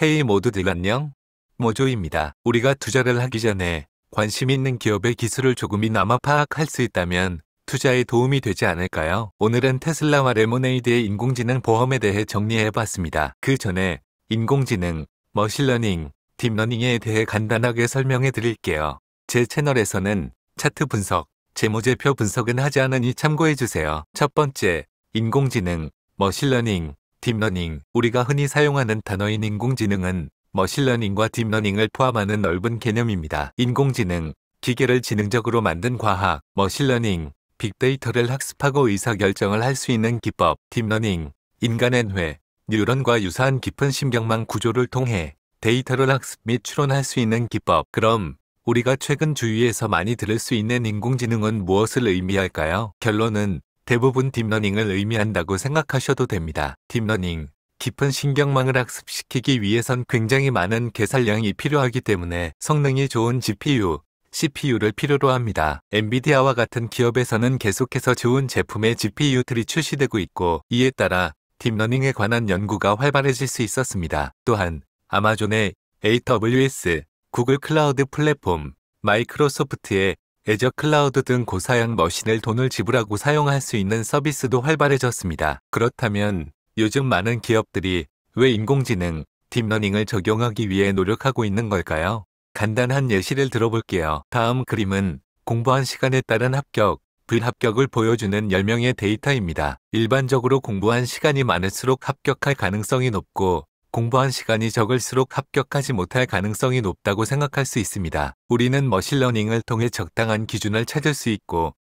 헤이 모두들 안녕? 모조입니다. 우리가 투자를 하기 전에 관심 있는 기업의 기술을 조금이나마 파악할 수 있다면 투자에 도움이 되지 않을까요? 오늘은 테슬라와 레모네이드의 인공지능 보험에 대해 정리해봤습니다. 그 전에 인공지능, 머신러닝, 딥러닝에 대해 간단하게 설명해 드릴게요. 제 채널에서는 차트 분석, 재무제표 분석은 하지 않으니 참고해주세요. 첫 번째, 인공지능, 머신러닝, 딥러닝. 우리가 흔히 사용하는 단어인 인공지능은 머신러닝과 딥러닝을 포함하는 넓은 개념입니다. 인공지능, 기계를 지능적으로 만든 과학, 머신러닝, 빅데이터를 학습하고 의사결정을 할 수 있는 기법, 딥러닝, 인간의 뇌, 뉴런과 유사한 깊은 신경망 구조를 통해 데이터를 학습 및 추론할 수 있는 기법. 그럼 우리가 최근 주위에서 많이 들을 수 있는 인공지능은 무엇을 의미할까요? 결론은 대부분 딥러닝을 의미한다고 생각하셔도 됩니다. 딥러닝, 깊은 신경망을 학습시키기 위해선 굉장히 많은 계산량이 필요하기 때문에 성능이 좋은 GPU, CPU를 필요로 합니다. 엔비디아와 같은 기업에서는 계속해서 좋은 제품의 GPU들이 출시되고 있고 이에 따라 딥러닝에 관한 연구가 활발해질 수 있었습니다. 또한 아마존의 AWS, 구글 클라우드 플랫폼, 마이크로소프트의 애저 클라우드 등 고사양 머신을 돈을 지불하고 사용할 수 있는 서비스도 활발해졌습니다. 그렇다면 요즘 많은 기업들이 왜 인공지능, 딥러닝을 적용하기 위해 노력하고 있는 걸까요? 간단한 예시를 들어볼게요. 다음 그림은 공부한 시간에 따른 합격, 불합격을 보여주는 10명의 데이터입니다. 일반적으로 공부한 시간이 많을수록 합격할 가능성이 높고 공부한 시간이 적을수록 합격하지 못할 가능성이 높다고 생각할 수 있습니다. 우리는 머신러닝을 통해 적당한 기준을 찾을 수 있고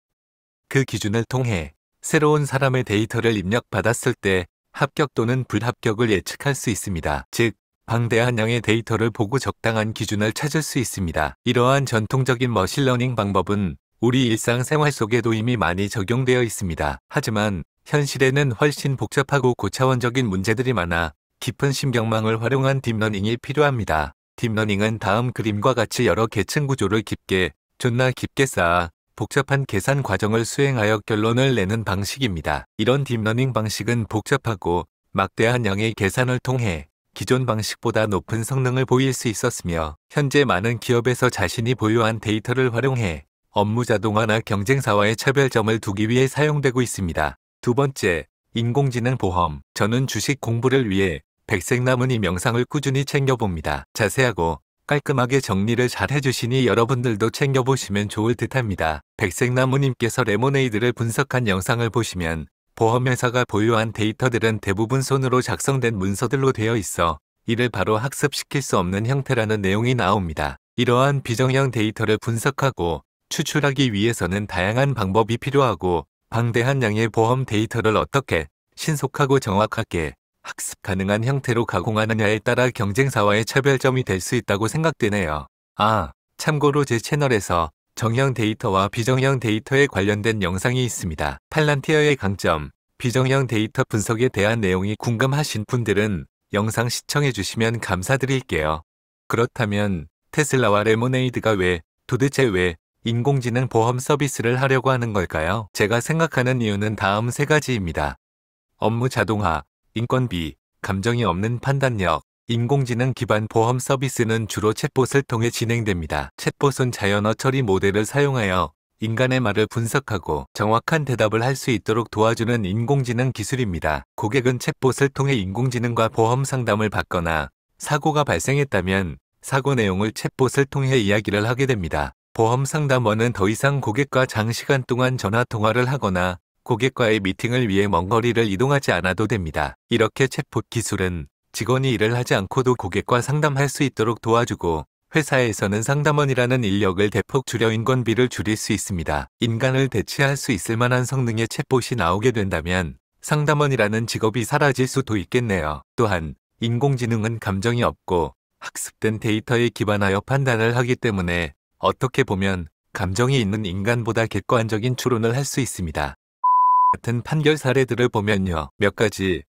그 기준을 통해 새로운 사람의 데이터를 입력받았을 때 합격 또는 불합격을 예측할 수 있습니다. 즉, 방대한 양의 데이터를 보고 적당한 기준을 찾을 수 있습니다. 이러한 전통적인 머신러닝 방법은 우리 일상생활 속에도 이미 많이 적용되어 있습니다. 하지만 현실에는 훨씬 복잡하고 고차원적인 문제들이 많아 깊은 신경망을 활용한 딥러닝이 필요합니다. 딥러닝은 다음 그림과 같이 여러 계층 구조를 존나 깊게 쌓아 복잡한 계산 과정을 수행하여 결론을 내는 방식입니다. 이런 딥러닝 방식은 복잡하고 막대한 양의 계산을 통해 기존 방식보다 높은 성능을 보일 수 있었으며 현재 많은 기업에서 자신이 보유한 데이터를 활용해 업무 자동화나 경쟁사와의 차별점을 두기 위해 사용되고 있습니다. 두 번째, 인공지능 보험. 저는 주식 공부를 위해 백색나무님 영상을 꾸준히 챙겨봅니다. 자세하고 깔끔하게 정리를 잘 해주시니 여러분들도 챙겨보시면 좋을 듯합니다. 백색나무님께서 레모네이드를 분석한 영상을 보시면 보험회사가 보유한 데이터들은 대부분 손으로 작성된 문서들로 되어 있어 이를 바로 학습시킬 수 없는 형태라는 내용이 나옵니다. 이러한 비정형 데이터를 분석하고 추출하기 위해서는 다양한 방법이 필요하고 방대한 양의 보험 데이터를 어떻게 신속하고 정확하게 학습 가능한 형태로 가공하느냐에 따라 경쟁사와의 차별점이 될 수 있다고 생각되네요. 참고로 제 채널에서 정형 데이터와 비정형 데이터에 관련된 영상이 있습니다. 팔란티어의 강점, 비정형 데이터 분석에 대한 내용이 궁금하신 분들은 영상 시청해 주시면 감사드릴게요. 그렇다면 테슬라와 레모네이드가 도대체 왜 인공지능 보험 서비스를 하려고 하는 걸까요? 제가 생각하는 이유는 다음 세 가지입니다. 업무 자동화, 인건비, 감정이 없는 판단력. 인공지능 기반 보험 서비스는 주로 챗봇을 통해 진행됩니다. 챗봇은 자연어 처리 모델을 사용하여 인간의 말을 분석하고 정확한 대답을 할 수 있도록 도와주는 인공지능 기술입니다. 고객은 챗봇을 통해 인공지능과 보험 상담을 받거나 사고가 발생했다면 사고 내용을 챗봇을 통해 이야기를 하게 됩니다. 보험 상담원은 더 이상 고객과 장시간 동안 전화 통화를 하거나 고객과의 미팅을 위해 먼 거리를 이동하지 않아도 됩니다. 이렇게 챗봇 기술은 직원이 일을 하지 않고도 고객과 상담할 수 있도록 도와주고 회사에서는 상담원이라는 인력을 대폭 줄여 인건비를 줄일 수 있습니다. 인간을 대체할 수 있을 만한 성능의 챗봇이 나오게 된다면 상담원이라는 직업이 사라질 수도 있겠네요. 또한 인공지능은 감정이 없고 학습된 데이터에 기반하여 판단을 하기 때문에 어떻게 보면 감정이 있는 인간보다 객관적인 추론을 할 수 있습니다. 같은 판결 사례들을 보면요. 몇 가지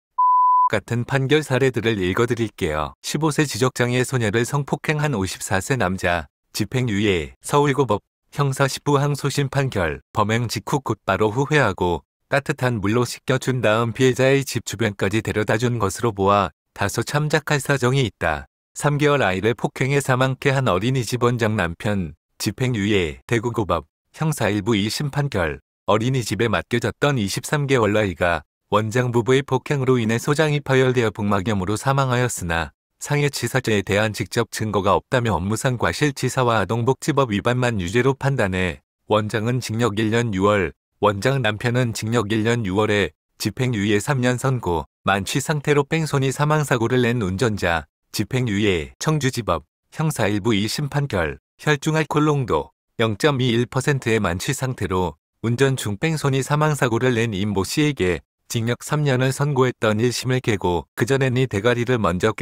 같은 판결 사례들을 읽어드릴게요. 15세 지적장애 소녀를 성폭행한 54세 남자, 집행유예, 서울고법, 형사 10부 항소심 판결, 범행 직후 곧바로 후회하고 따뜻한 물로 씻겨준 다음 피해자의 집 주변까지 데려다준 것으로 보아 다소 참작할 사정이 있다. 3개월 아이를 폭행해 사망케 한 어린이집 원장 남편 집행유예. 대구고법 형사 1부 2심 판결. 어린이집에 맡겨졌던 23개월 아이가 원장 부부의 폭행으로 인해 소장이 파열되어 복막염으로 사망하였으나 상해치사죄에 대한 직접 증거가 없다며 업무상 과실치사와 아동복지법 위반만 유죄로 판단해 원장은 징역 1년 6월, 원장 남편은 징역 1년 6월에 집행유예 3년 선고. 만취 상태로 뺑소니 사망사고를 낸 운전자 집행유예. 청주지법 형사 1부 2심 판결. 혈중 알코올 농도 0.21%의 만취 상태로 운전 중 뺑소니 사망사고를 낸 임모 씨에게 징역 3년을 선고했던 1심을 개고 그전엔 이 대가리를 먼저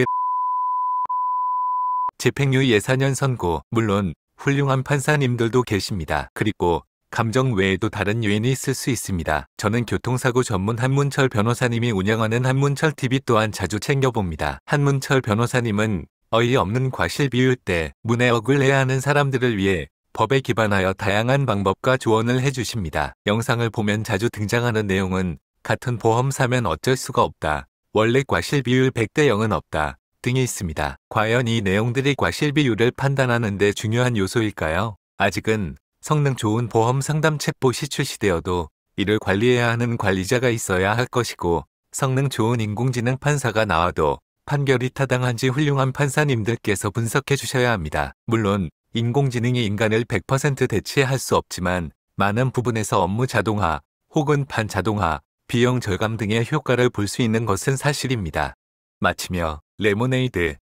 집행유예 4년 선고. 물론 훌륭한 판사님들도 계십니다. 그리고 감정 외에도 다른 요인이 있을 수 있습니다. 저는 교통사고 전문 한문철 변호사님이 운영하는 한문철TV 또한 자주 챙겨봅니다. 한문철 변호사님은 어이없는 과실 비율 때 문에 억울해야 하는 사람들을 위해 법에 기반하여 다양한 방법과 조언을 해주십니다. 영상을 보면 자주 등장하는 내용은 같은 보험 사면 어쩔 수가 없다, 원래 과실 비율 100대 0은 없다 등이 있습니다. 과연 이 내용들이 과실 비율을 판단하는 데 중요한 요소일까요? 아직은 성능 좋은 보험 상담 챗봇이 출시되어도 이를 관리해야 하는 관리자가 있어야 할 것이고, 성능 좋은 인공지능 판사가 나와도 판결이 타당한지 훌륭한 판사님들께서 분석해 주셔야 합니다. 물론 인공지능이 인간을 100% 대체할 수 없지만 많은 부분에서 업무 자동화 혹은 반자동화, 비용 절감 등의 효과를 볼 수 있는 것은 사실입니다. 마치며 레모네이드.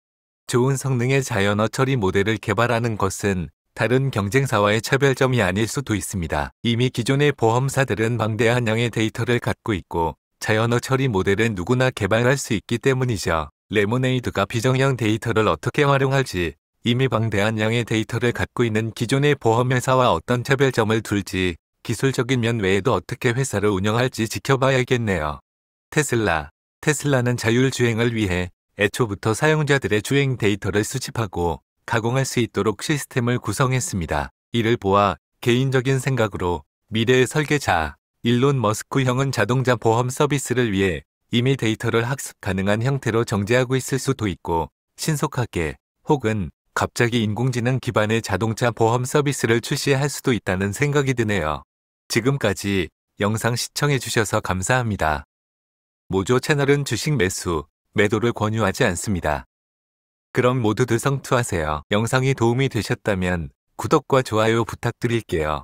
좋은 성능의 자연어 처리 모델을 개발하는 것은 다른 경쟁사와의 차별점이 아닐 수도 있습니다. 이미 기존의 보험사들은 방대한 양의 데이터를 갖고 있고 자연어 처리 모델은 누구나 개발할 수 있기 때문이죠. 레모네이드가 비정형 데이터를 어떻게 활용할지, 이미 방대한 양의 데이터를 갖고 있는 기존의 보험회사와 어떤 차별점을 둘지, 기술적인 면 외에도 어떻게 회사를 운영할지 지켜봐야겠네요. 테슬라는 자율주행을 위해 애초부터 사용자들의 주행 데이터를 수집하고 가공할 수 있도록 시스템을 구성했습니다. 이를 보아 개인적인 생각으로 미래의 설계자 일론 머스크 형은 자동차 보험 서비스를 위해 이미 데이터를 학습 가능한 형태로 정제하고 있을 수도 있고, 신속하게 혹은 갑자기 인공지능 기반의 자동차 보험 서비스를 출시할 수도 있다는 생각이 드네요. 지금까지 영상 시청해 주셔서 감사합니다. 모조 채널은 주식 매수, 매도를 권유하지 않습니다. 그럼 모두들 성투하세요. 영상이 도움이 되셨다면 구독과 좋아요 부탁드릴게요.